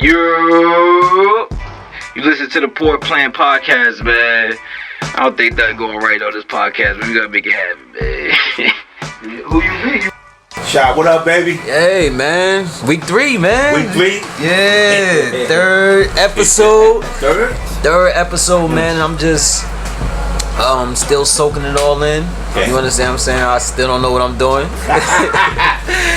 You listen to the Poor Plan Podcast, man. I don't think that's going right on this podcast, but we gotta make it happen, man. Who you be? Shot, what up, baby? Hey, man. Week 3, man. Week 3? Yeah. Third episode. Third episode, man. I'm just still soaking it all in. Okay. You understand what I'm saying? I still don't know what I'm doing.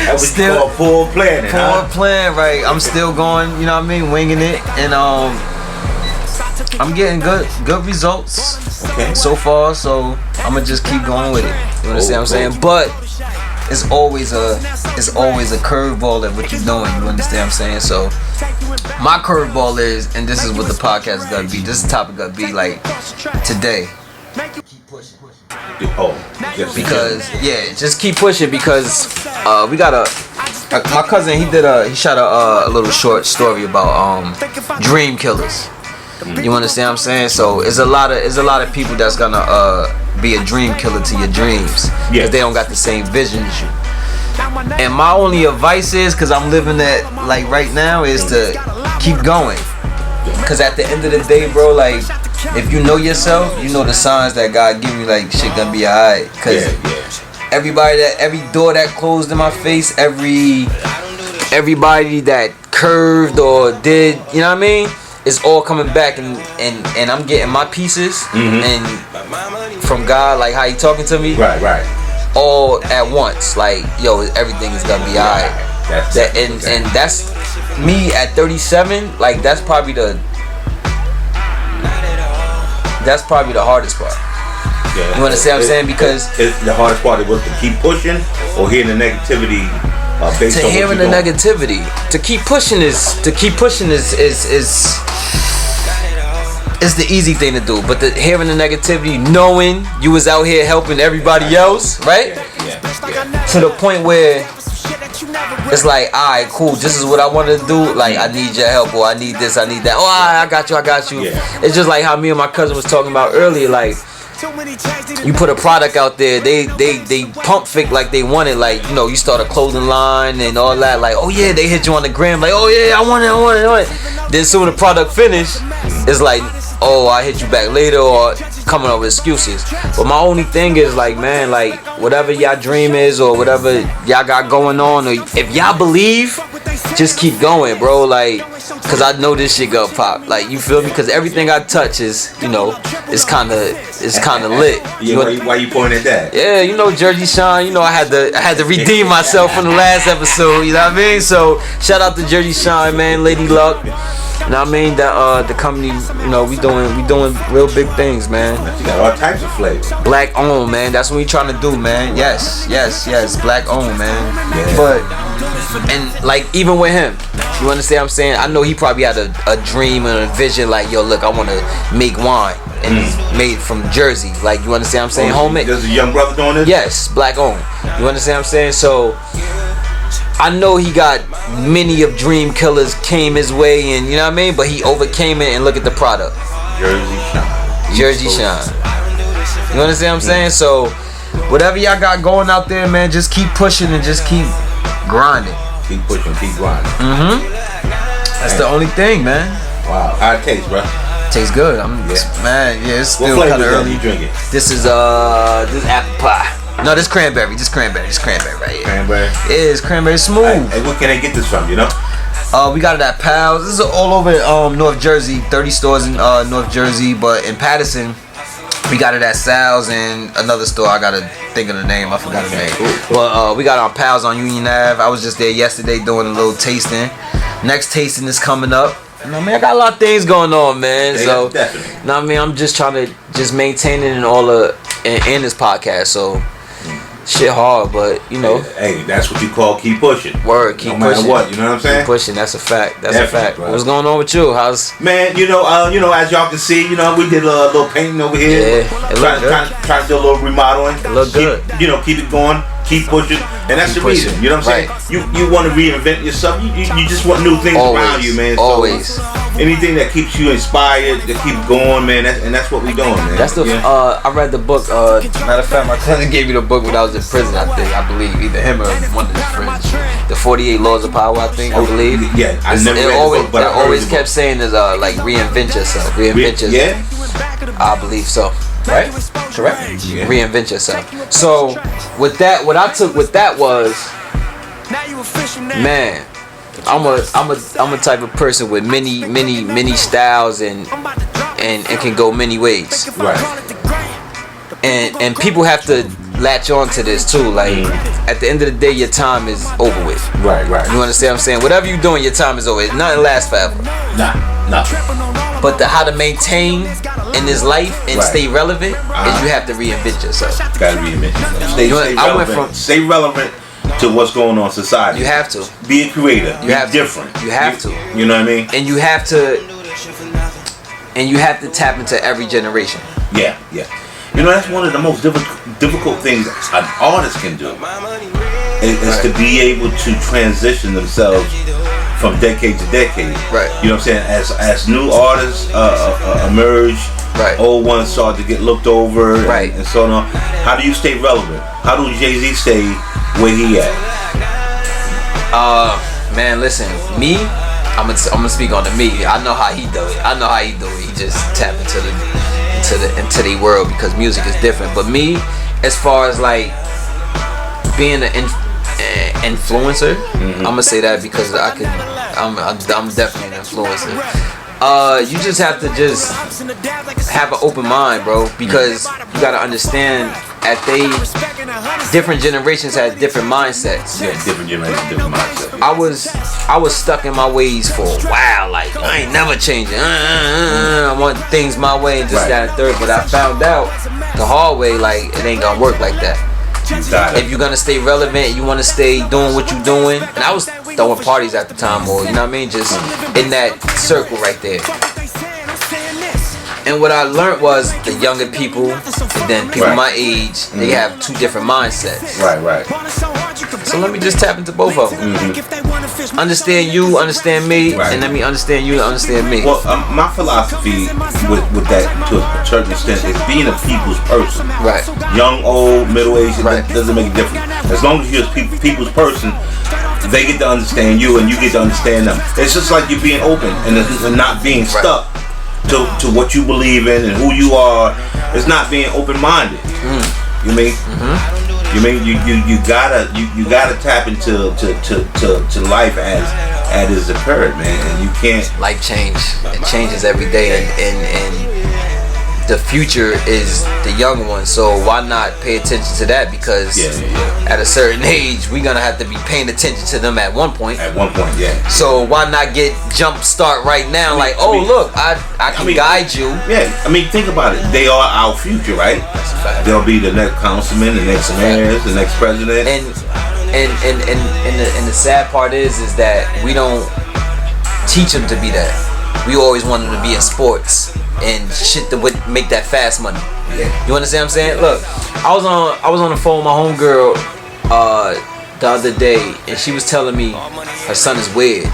That was still poor planning. Poor plan, right? I'm still going, you know what I mean, winging it, and I'm getting good results so far. So I'm gonna just keep going with it. You understand what I'm saying? But it's always a curveball at what you're doing. You understand what I'm saying? So my curveball is, and this is what the podcast is gonna be. This topic gonna be like today. Keep pushing. Just keep pushing because we got my cousin. He shot a little short story about dream killers. You understand what I'm saying? So it's a lot of people that's gonna be a dream killer to your dreams because they don't got the same vision as you. And my only advice is, because I'm living that like right now, is to keep going. Because at the end of the day, bro, like, if you know yourself, you know the signs that God give you, like, shit gonna be alright. Because every door that closed in my face, everybody that curved or did, you know what I mean? It's all coming back, and I'm getting my pieces and from God, like how he talking to me. Right. All at once. Like, yo, everything is gonna be alright. And that's me at 37, like that's probably the hardest part. Yeah. You understand what I'm saying? Because the hardest part was to keep pushing or hearing the negativity based on hearing the negativity. To keep pushing is the easy thing to do, but hearing the negativity, knowing you was out here helping everybody else, right? Yeah. To the point where it's like, alright, cool, this is what I want to do. Like, I need your help, or I need this, I need that. Oh, I got you. Yeah. It's just like how me and my cousin was talking about earlier. Like, you put a product out there, they pump fake like they want it. Like, you know, you start a clothing line and all that. Like, oh yeah, they hit you on the gram. Like, oh yeah, I want it. Then soon the product finish, it's like, oh, I hit you back later, or coming up with excuses. But my only thing is, like, man, like, whatever y'all dream is or whatever y'all got going on, or if y'all believe, just keep going, bro. Like, cause I know this shit gonna pop. Like, you feel me? Cause everything I touch is, you know, it's kind of lit. Yeah, why you pointing at that? Yeah, you know, Jersey Shine. You know, I had to redeem myself from the last episode. You know what I mean? So shout out to Jersey Shine, man. Lady Luck. You know what I mean? That the company, you know, we doing real big things, man. You got all types of flavors. Black owned, man. That's what we trying to do, man. Yes. Black owned, man. Yeah. But, and like, even with him, you understand what I'm saying? I know he probably had a dream and a vision, like, yo, look, I want to make wine. And it's made from Jersey. Like, you understand what I'm saying? Homemade. There's a young brother doing this? Yes, black owned. You understand what I'm saying? So I know he got many of dream killers came his way, and you know what I mean? But he overcame it, and look at the product. Jersey Shine. You understand what I'm saying? So whatever y'all got going out there, man, just keep pushing and just keep grinding. Keep pushing, keep grinding. That's the only thing, man. Wow. How it tastes, bro? Tastes good. It's still kind of early. You drinking? This is apple pie. No, this cranberry. This cranberry right here. Cranberry? Yeah, it's cranberry smooth. Hey, where can I get this from, you know? We got it at Pals. This is all over North Jersey. 30 stores in North Jersey, but in Patterson, we got it at Sal's and another store. I gotta think of the name. I forgot the name. Cool. Well, we got it on Pals on Union Ave. I was just there yesterday doing a little tasting. Next tasting is coming up. You know what I mean? I got a lot of things going on, man. Yeah, so, definitely. You know what I mean? I'm just trying to maintain it in this podcast. So, shit hard, but you know. Hey, that's what you call keep pushing. Word, keep pushing. No matter what, you know what I'm saying? Keep pushing. That's a fact. That's definitely, a fact. Bro. What's going on with you? How's? Man, you know, as y'all can see, you know, we did a little painting over here. Yeah, it look good. Trying to do a little remodeling. It look good. You know, keep it going. Keep pushing, and that's the reason. You know what I'm saying? You want to reinvent yourself. You just want new things around you, man. Always. anything that keeps you inspired, to keep going, man. That's what we doing, man. That's the. I read the book. Matter of fact, my cousin gave me the book when I was in prison. I believe either him or one of his friends. The 48 Laws of Power. I believe. Yeah, I never read the book, but I always kept saying is like reinvent yourself. Reinvent yourself. Yeah. I believe so. Right? Correct? Yeah. Reinvent yourself. So with that, what I took with that was, man, I'm a type of person with many styles and can go many ways. Right. And people have to latch on to this too. Like at the end of the day, your time is over with. Right. You understand what I'm saying? Whatever you're doing, your time is over with. Nothing lasts forever. Nah. But how to maintain in this life and stay relevant is you have to reinvent yourself. Gotta reinvent yourself. Stay relevant. Stay relevant to what's going on in society. You have to be a creator. Be different. You have to. You know what I mean? And you have to tap into every generation. Yeah. You know, that's one of the most difficult things an artist can do. Is to be able to transition themselves from decade to decade. Right. You know what I'm saying? As new artists emerge, old ones start to get looked over, and so on. How do you stay relevant? How do Jay-Z stay where he at? Man, listen, me, I'm gonna speak on the me. I know how he do it. He just tap into the world because music is different. But me, as far as like being an influencer, I'm gonna say that because I'm definitely an influencer. You just have to just have an open mind, bro, because you gotta understand different generations had different mindsets. Yeah, different generations, different mindsets. I was stuck in my ways for a while. Like I ain't never changing. I want things my way and just that and third. But I found out the hard way, like it ain't gonna work like that. If you're gonna stay relevant, you wanna stay doing what you're doing. And I was throwing parties at the time, or you know what I mean, just in that circle right there. And what I learned was the younger people and then people my age, they have two different mindsets. Right. So let me just tap into both of them. Understand you, understand me, and let me understand you, understand me. Well, my philosophy with that, to a certain extent, is being a people's person. Right. Young, old, middle-aged, it doesn't make a difference. As long as you're a people's person, they get to understand you and you get to understand them. It's just like you're being open and not being stuck to what you believe in and who you are. It's not being open-minded. You mean? You mean you gotta tap into life as it's occurred, man, and you can't. Life change. It changes every day, and the future is the young one. So why not pay attention to that? Because at a certain age, we're gonna have to be paying attention to them at one point. So why not get jump start right now? Look, I can guide you. Yeah, I mean, think about it. They are our future, right? That's a fact. They'll be the next councilman, the next mayor, the next president. And the sad part is that we don't teach them to be that. We always want them to be in sports and shit that would make that fast money. You understand what I'm saying? Look, I was on the phone with my homegirl the other day, and she was telling me her son is weird.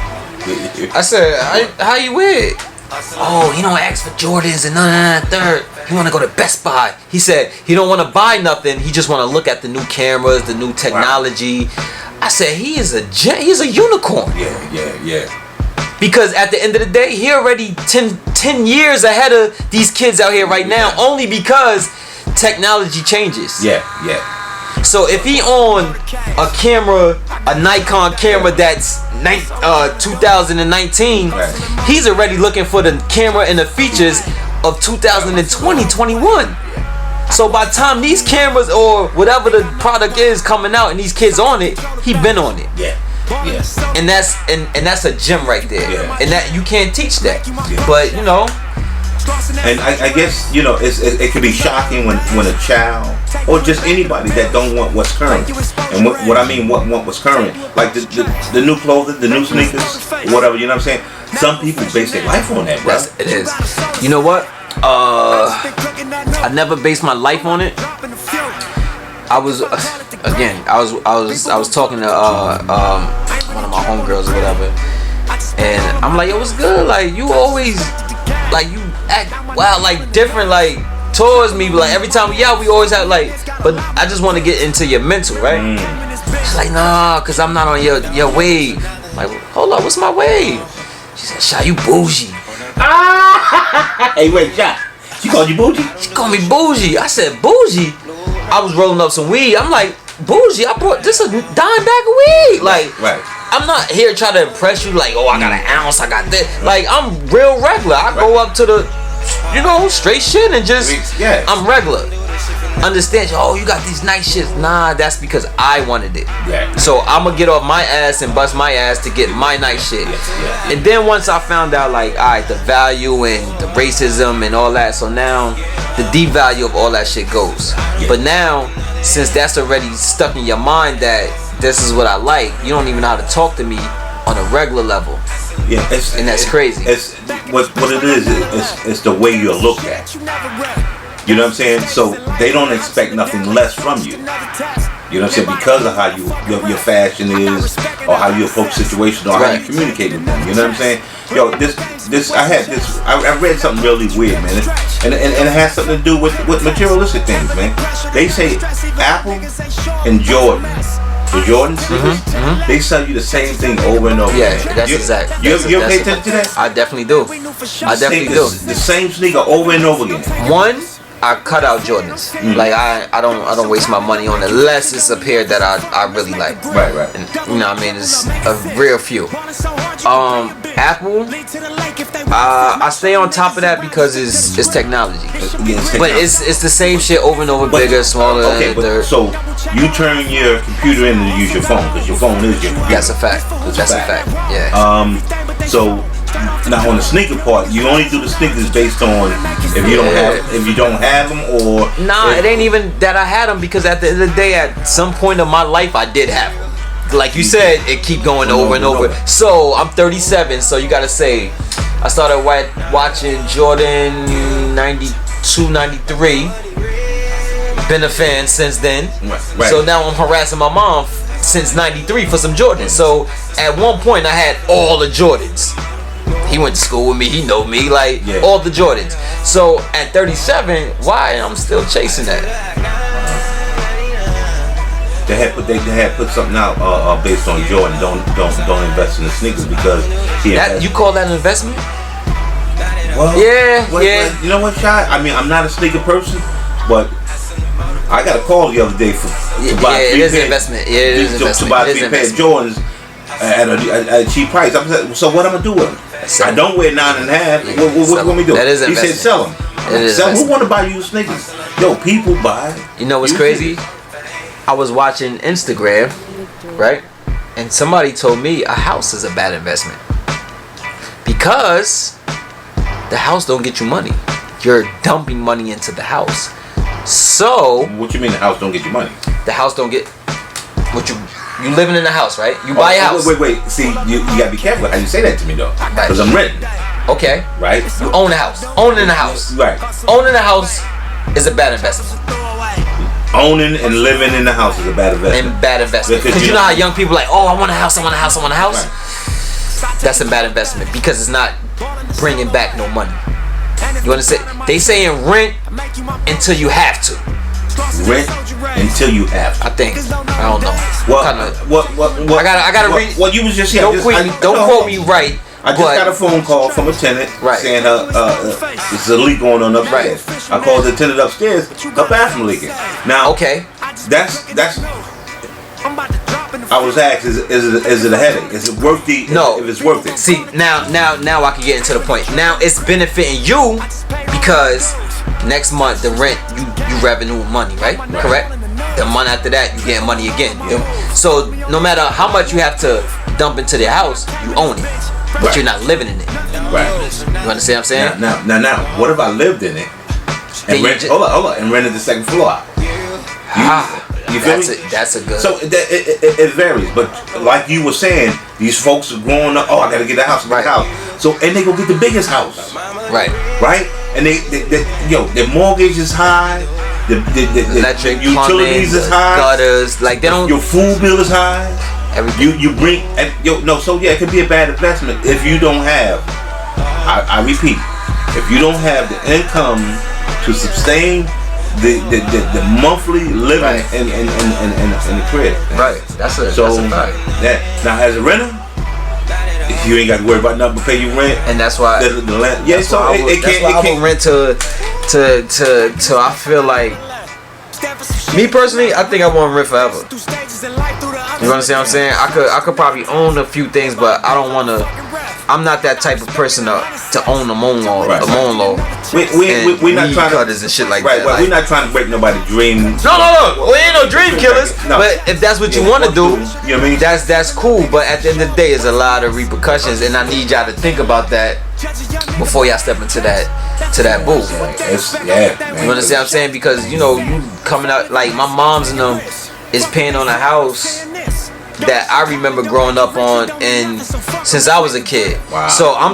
I said, how you weird? Oh, he don't ask for Jordans and none of that third. He want to go to Best Buy. He said he don't want to buy nothing. He just want to look at the new cameras, the new technology. I said he's a unicorn. Yeah. Because at the end of the day, he already 10 years ahead of these kids out here right now, only because technology changes. Yeah. So if he on a camera, a Nikon camera that's 2019, he's already looking for the camera and the features of 2020, 21. So by the time these cameras or whatever the product is coming out and these kids on it, he been on it. Yeah. And that's a gem right there. And that you can't teach that. But you know. And I guess, you know, it can be shocking when a child or just anybody that don't want what's current. And what I mean, what what's current, like the new clothing, the new sneakers, whatever. You know what I'm saying? Some people base their life on that, bro. Yes, it is. You know what? I never based my life on it. I was talking to one of my homegirls or whatever, and I'm like, yo, what's good? Like, you always, like, you act wild, like, different, like, towards me. But, like, every time we out, we always have, like, but I just want to get into your mental, right? She's like, nah, because I'm not on your wave. I'm like, hold up, what's my wave? She said, Sha, you bougie. Hey, wait, Sha. She called you bougie? She called me bougie. I said, bougie? I was rolling up some weed. I'm like, bougie, I brought this a dime bag of weed. Like, right. I'm not here trying to impress you like, oh, I got an ounce, I got this. Like, I'm real regular. I go up to the, straight shit and just, I'm regular. Understand, oh, you got these nice shits. Nah, that's because I wanted it. Yeah. So I'm gonna get off my ass and bust my ass to get my nice shit. Yeah. And then once I found out, like, alright, the value and the racism and all that, so now the devalue of all that shit goes. But now, since that's already stuck in your mind that this is what I like, you don't even know how to talk to me on a regular level. Yeah, and that's crazy. It's what it is. It's the way you're looked at. You know what I'm saying? So they don't expect nothing less from you. You know what I'm saying? Because of how your fashion is, or how you approach situations, or how you communicate with them. You know what I'm saying? Yo, I read something really weird, man, and it has something to do with materialistic things, man. They say Apple and Jordan. The Jordan sneakers, they sell you the same thing over and over. Yeah, that's exact. You ever pay attention to that? I definitely do. I definitely do. The same sneaker over and over again. One, I cut out Jordans. Like I don't waste my money on it unless it's a pair that I really like. Right. And, you know what I mean? It's a real few. Apple, I stay on top of that because it's technology. But it's the same shit over and over, bigger, smaller. Okay, but so you turn your computer in to use your phone because your phone is your computer. That's a fact. That's a fact. Yeah. So now on the sneaker part, you only do the sneakers based on if you don't have them or. Nah, it ain't even that I had them because at the end of the day, at some point of my life, I did have them. Like you said, it keep going over and over. So I'm 37, so you gotta say, I started watching Jordan 92, 93. Been a fan since then. Right. So now I'm harassing my mom since 93 for some Jordans. So at one point I had all the Jordans. He went to school with me, he know me, like all the Jordans. So at 37, why I'm still chasing that? They had put something out based on Jordan. Don't invest in the sneakers because you call that an investment? Well, yeah. You know what, Shy? I mean, I'm not a sneaker person, but I got a call the other day to buy it is an investment. Yeah, it is an investment. To buy 3 pairs of Jordans at a cheap price. So what I'm gonna do with them? I don't wear 9.5. What want me to do? That is an investment. He said sell them. Who want to buy you sneakers? Yo, people buy. You know what's crazy? I was watching Instagram, right? And somebody told me a house is a bad investment because the house don't get you money. You're dumping money into the house. So what you mean the house don't get you money? The house don't get what you living in the house, right? You buy a house. Wait. See, you gotta be careful how you say that to me though, because I'm renting. Okay. Right. You own a house. Owning a house. Right. Owning a house is a bad investment. Owning and living in the house is a bad investment. And bad investment. Because you know how young people are like, oh, I want a house. Right. That's a bad investment because it's not bringing back no money. You understand? They saying rent until you have to. Rent until you have to. I think. I don't know. What? I gotta read. Well, you was just Don't quote me right. I just got a phone call from a tenant saying there's a leak going on upstairs. Right. I called the tenant upstairs, her bathroom leaking. Now, okay, that's. I was asked, is it a headache? Is it worth the? No, if it's worth it. See, now I can get into the point. Now it's benefiting you because next month the rent you revenue money, right? Correct. The month after that you get money again. Yeah. So no matter how much you have to dump into the house, you own it. But you're not living in it. Right. You understand what I'm saying? Now, what if I lived in it and hold on, and rented the second floor out? You feel me? That's a good. So it varies, but like you were saying, these folks are growing up. Oh, I gotta get a house, So and they go get the biggest house. Right. And their mortgage is high. The electric, utilities is high. Gutters, like they don't. Your food bill is high. Everything. You bring so yeah, it could be a bad investment if you don't have. I repeat, if you don't have the income to sustain the monthly living right. in the crib. Right. That's a fact. Now as a renter, you ain't got to worry about nothing but pay your rent. And that's why the land. Yeah, so I would rent to I feel like, me personally, I think I want to rent forever. You understand what I'm saying? I could probably own a few things, but I don't want to. I'm not that type of person to own a moan law. Right. A moan law. We're not trying cutters and shit like right, that. Right, we're not trying to break nobody's dreams. No. We ain't no dream killers. No. But if that's what you want to do, you know what I mean? that's cool. But at the end of the day, there's a lot of repercussions, and I need y'all to think about that before y'all step into that booth. Man. You understand what I'm saying? Because you coming out like my mom's and them is paying on a house that I remember growing up on and since I was a kid. Wow. So I'm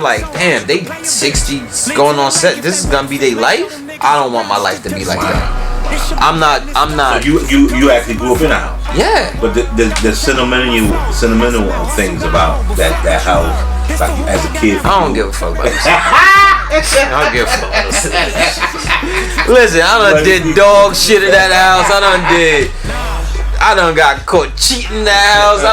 like, damn, they 60 going on set. This is gonna be their life. I don't want my life to be like that. I'm not. So you actually grew up in a house. Yeah. But the sentimental things about that house, like as a kid. I don't give a fuck about this. I don't give a fuck about this. Listen, I done did dog shit in that house. I done got caught cheating in that house.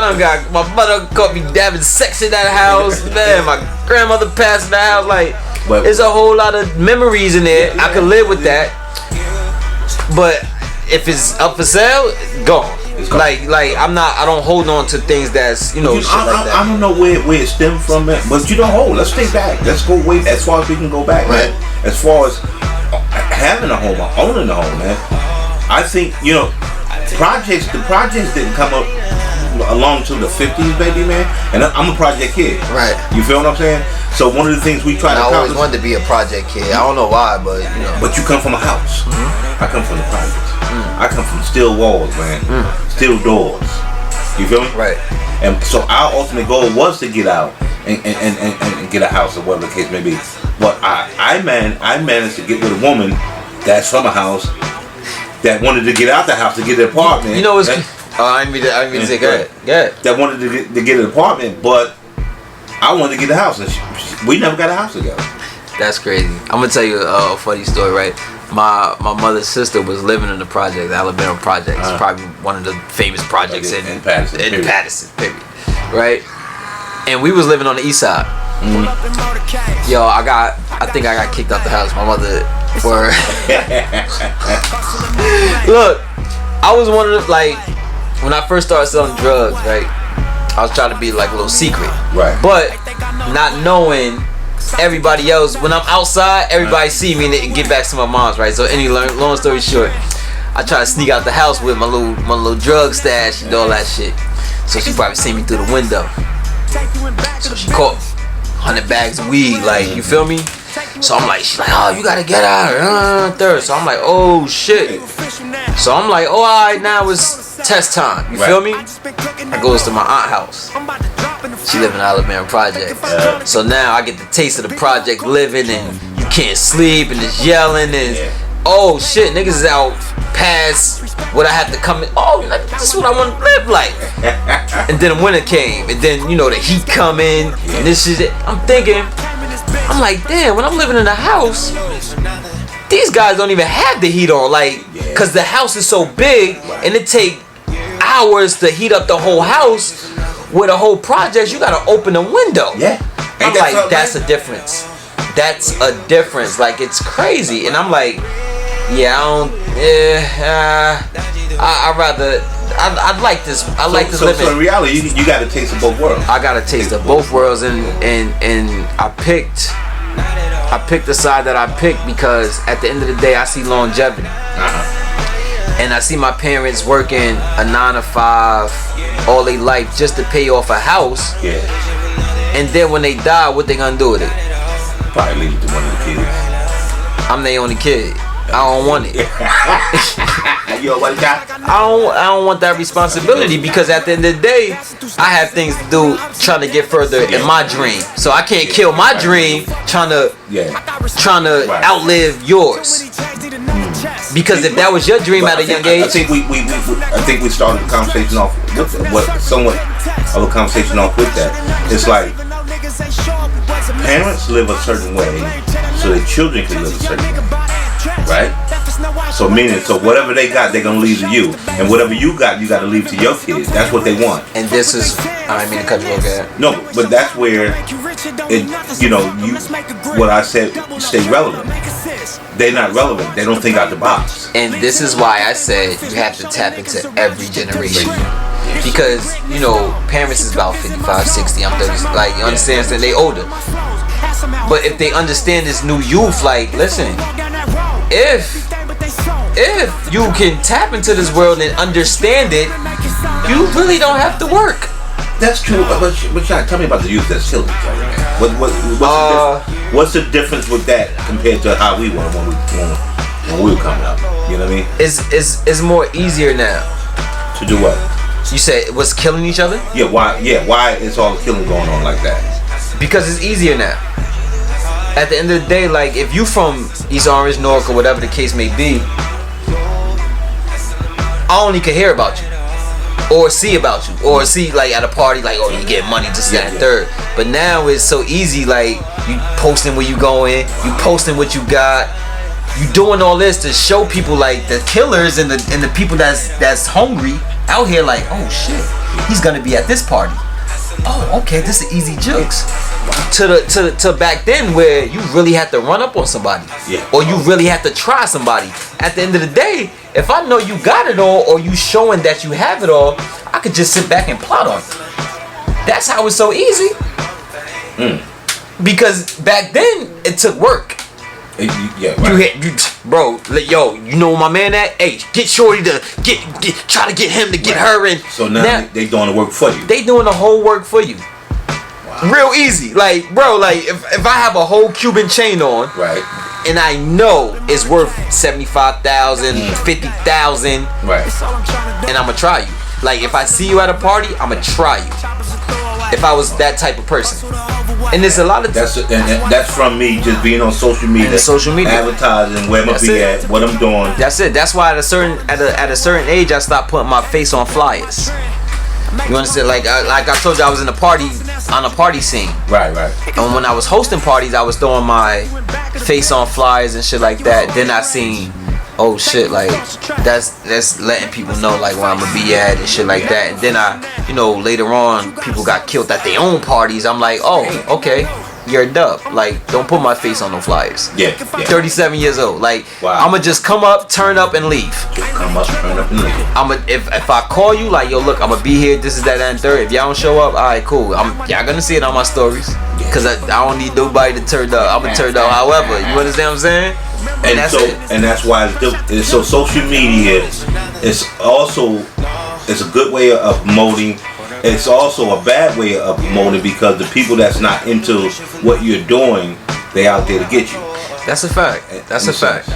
My mother caught me having sex in that house. Man, my grandmother passed in that house. Like, there's a whole lot of memories in there. I could live with that. But if it's up for sale, gone. Like I don't hold on to things that's shit like that. I don't know where it stemmed from, man. But you don't hold. Let's stay back. Let's go way as far as we can go back, right. Man. As far as having a home or owning a home, man. I think the projects didn't come up along to the 50s, baby, man. And I'm a project kid. Right. You feel what I'm saying? So one of the things we try to accomplish. I always wanted to be a project kid. I don't know why, but But you come from a house. Mm-hmm. I come from the projects. I come from steel walls, man. Steel doors. You feel me? Right. And so our ultimate goal was to get out and get a house or whatever the case may be. But I managed to get with a woman that's from a house that wanted to get out the house to get an apartment. I didn't mean to say go ahead. That wanted to get an apartment, but I wanted to get a house, and we never got a house together. That's crazy. I'm gonna tell you a funny story, right? My mother's sister was living in the project, the Alabama project. It's probably one of the famous projects in Patterson, period. Right? And we was living on the east side. Mm-hmm. Yo, I think I got kicked out the house. My mother were Look, I was one of the, like, when I first started selling drugs, right? I was trying to be like a little secret. Right. But not knowing everybody else, when I'm outside, everybody see me and they get back to my mom's, right? So long story short, I try to sneak out the house with my little drug stash and all that shit. So she probably seen me through the window. So she caught 100 bags of weed, like, you feel me? So I'm like, she's like, oh, you gotta get out. So I'm like, oh shit. So I'm like, oh, alright, now it's test time. You feel me? I goes to my aunt's house. She live in Alabama project. So now I get the taste of the project living, and you can't sleep, and it's yelling, and oh shit, niggas is out past what I had to come in. Oh, this is what I want to live like. And then the winter came, and then the heat come in, and this is it. I'm like, damn, when I'm living in a house, these guys don't even have the heat on, like, cause the house is so big, and it take hours to heat up the whole house. With a whole project, you gotta open a window. Yeah. I'm like, that's a difference. That's a difference. Like, it's crazy. And I'm like, I'd like this. I like this living. So in reality, you got a taste of both worlds. I got a taste of both worlds, and I picked the side that I picked because at the end of the day, I see longevity. And I see my parents working a 9 to 5 all their life just to pay off a house. Yeah. And then when they die, what they gonna do with it? Probably leave it to one of the kids. I'm their only kid. I don't want it. You a white guy? I don't want that responsibility because at the end of the day, I have things to do trying to get further in my dream. So I can't kill my dream trying to outlive yours. Because if that was your dream at a young age, I think we started the conversation off with somewhat of a conversation off with that. It's like parents live a certain way so their children can live a certain way, right? So whatever they got, they're gonna leave to you, and whatever you got to leave to your kids. That's what they want. And this is, I didn't mean to cut you off. No, but that's where what I said, stay relevant. They're not relevant. They don't think out the box. And this is why I said you have to tap into every generation. Because, parents is about 55, 60, I'm 30, like, you understand, so they older. But if they understand this new youth, like, listen, if you can tap into this world and understand it, you really don't have to work. That's true, but tell me about the youth that's killing each other, man. What's the difference with that compared to how we were when we were coming up? You know what I mean? It's more easier now. To do what? You said what's killing each other? Yeah, why is all the killing going on like that? Because it's easier now. At the end of the day, like, if you from East Orange, Newark, or whatever the case may be, I only can hear about you. Or see about you, or see like at a party, like, oh, you get money, just that and third. But now it's so easy, like, you posting where you going, you posting what you got, you doing all this to show people, like, the killers and the people that's hungry out here, like, oh shit, he's gonna be at this party. Oh, okay, this is easy jokes. To back then where you really had to run up on somebody, or you really had to try somebody. At the end of the day, if I know you got it all, or you showing that you have it all, I could just sit back and plot on you. That's how it's so easy. Because back then it took work. Bro, you know where my man at? Hey, get Shorty to try to get him to get her in. So now they doing the work for you. They doing the whole work for you. Wow. Real easy. Like, bro, like if I have a whole Cuban chain on, right, and I know it's worth 75,000, 50,000, right, and I'ma try you. Like, if I see you at a party, I'ma try you. If I was that type of person. And there's a lot of that's from me just being on social media, advertising where I'm gonna be at, what I'm doing. That's it. That's why at a certain age I stopped putting my face on flyers. You understand? Like I told you, I was on a party scene. Right. And when I was hosting parties, I was throwing my face on flyers and shit like that. Then I seen, oh shit, like that's letting people know like where I'm gonna be at and shit like that. And then later on, people got killed at their own parties. I'm like, oh, okay, you're a dub. Like, don't put my face on no flyers. Yeah. 37 years old. Like, wow. I'ma just come up, turn up, and leave. If I call you, like, yo, look, I'ma be here. This is that and third. If y'all don't show up, all right, cool. Y'all gonna see it on my stories. Cause I don't need nobody to turn up. I'ma turn up however. You understand what I'm saying? And that's why it's so social media is also a good way of promoting. It's also a bad way of promoting because the people that's not into what you're doing, they out there to get you. That's a fact. That's a fact.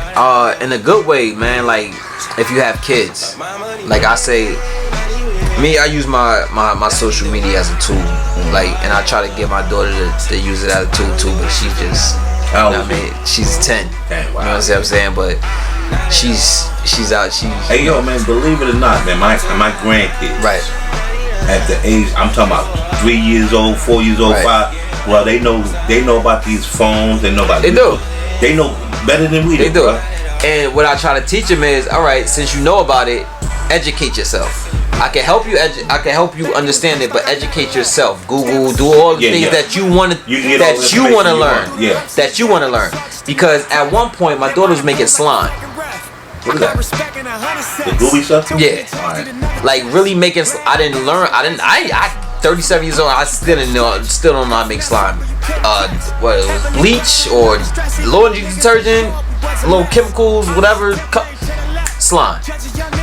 In a good way, man. Like, if you have kids, like I say, I use my social media as a tool. Like, and I try to get my daughter to use it as a tool too, but she just, she's 10. Damn, wow. You know what I'm saying? But she's out. Hey, yo, man, believe it or not, man, my grandkids. Right. At the age, I'm talking about 3 years old, 4 years old, 5. Well, they know about these phones. They know about. They know better than we do. They do. Bro. And what I try to teach them is, all right, since you know about it, educate yourself. I can help you. I can help you understand it, but educate yourself. Google, do all the things that you want to learn. Yeah. That you want to learn. Because at one point, my daughter was making slime. What is that? The gooey stuff? Yeah. Alright. Like, really making. I 37 years old. I still don't know how to make slime. What it was, bleach or laundry detergent, little chemicals, whatever. Slime.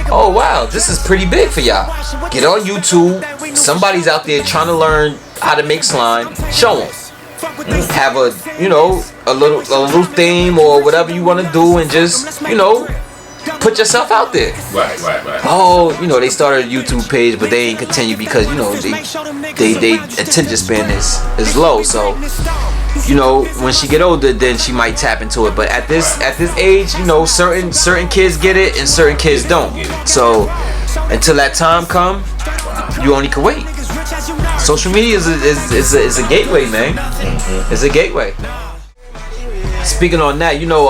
Oh wow, this is pretty big for y'all. Get on YouTube. Somebody's out there trying to learn how to make slime. Show them. Have a little theme or whatever you want to do, and just put yourself out there. Right. Oh, they started a YouTube page, but they ain't continue because they attention span is low. So you know, when she get older, then she might tap into it. But at this age, you know, certain kids get it and certain kids don't. So until that time come, you only can wait. Social media is a gateway, man. It's a gateway. Speaking on that, you know,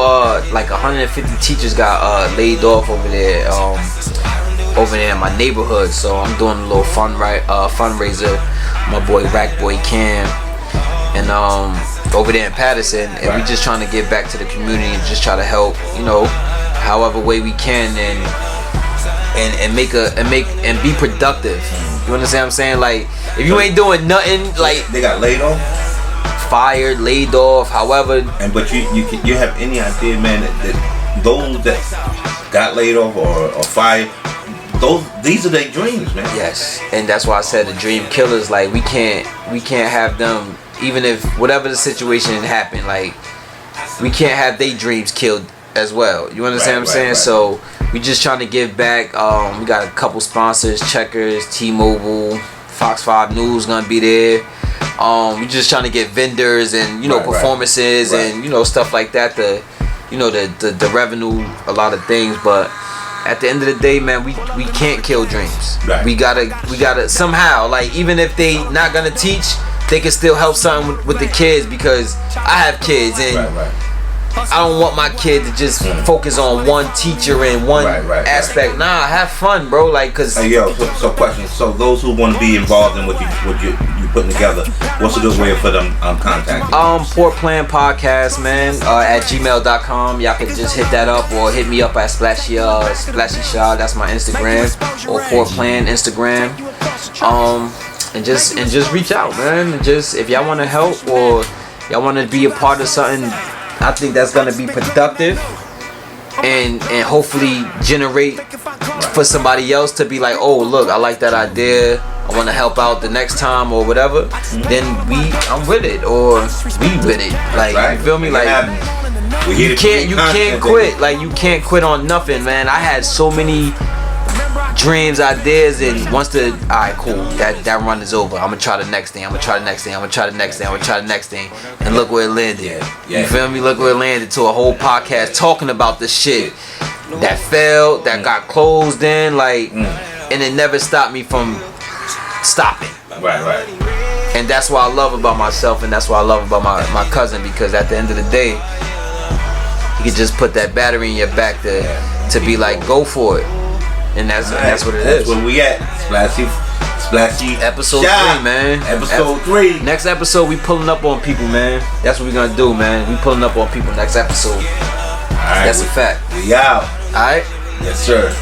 like 150 teachers got laid off over there in my neighborhood. So I'm doing a little fundraiser. My boy Rack Boy Cam and over there in Patterson, and we just trying to give back to the community and just try to help, you know, however way we can and make and be productive. You understand what I'm saying? Like, if you ain't doing nothing, like they got laid off, fired, laid off, however. And but you have any idea, man, that those that got laid off or fired, these are their dreams, man. Yes, and that's why I said the dream killers. Like, we can't have them, even if whatever the situation happened. Like, we can't have their dreams killed as well. You understand what I'm saying? Right. So we just trying to give back. We got a couple sponsors: Checkers, T-Mobile, Fox 5 News gonna be there. We just trying to get vendors and, you know, performances and, you know, stuff like that. The revenue, a lot of things, but at the end of the day, man, we can't kill dreams. Right. We gotta somehow, like, even if they not gonna teach, they can still help something with the kids, because I have kids and I don't want my kid to just focus on one teacher and one aspect. Nah, have fun, bro. Like, cause hey, yo, so question. So those who want to be involved in what you putting together, what's a good way for them contacting? Poor Plan Podcast, man, at gmail.com. Y'all can just hit that up, or hit me up at Splashy Shaw. That's my Instagram, or Poor Plan Instagram. And just reach out, man. And just, if y'all want to help or y'all want to be a part of something, I think that's gonna be productive and hopefully generate for somebody else to be like, oh, look, I like that idea, I want to help out the next time or whatever. Then I'm with it, or we with it. Like, you feel me? Like, you can't quit. Like, you can't quit on nothing, man. I had so many dreams, ideas, and once alright, cool, that run is over, I'm gonna try the next thing, I'm gonna try the next thing, and look where it landed. You feel me? Look where it landed, to a whole podcast talking about the shit that failed, that got closed in, like, and it never stopped me from stopping. Right. And that's what I love about myself, and that's what I love about my cousin, because at the end of the day, you can just put that battery in your back to be like, go for it. And that's what it is. That's where we at. Splashy. Episode 3, man. Episode 3. Next episode, we pulling up on people, man. That's what we gonna do, man. We pulling up on people next episode. All right, that's a fact. We out. All right. Yes, sir.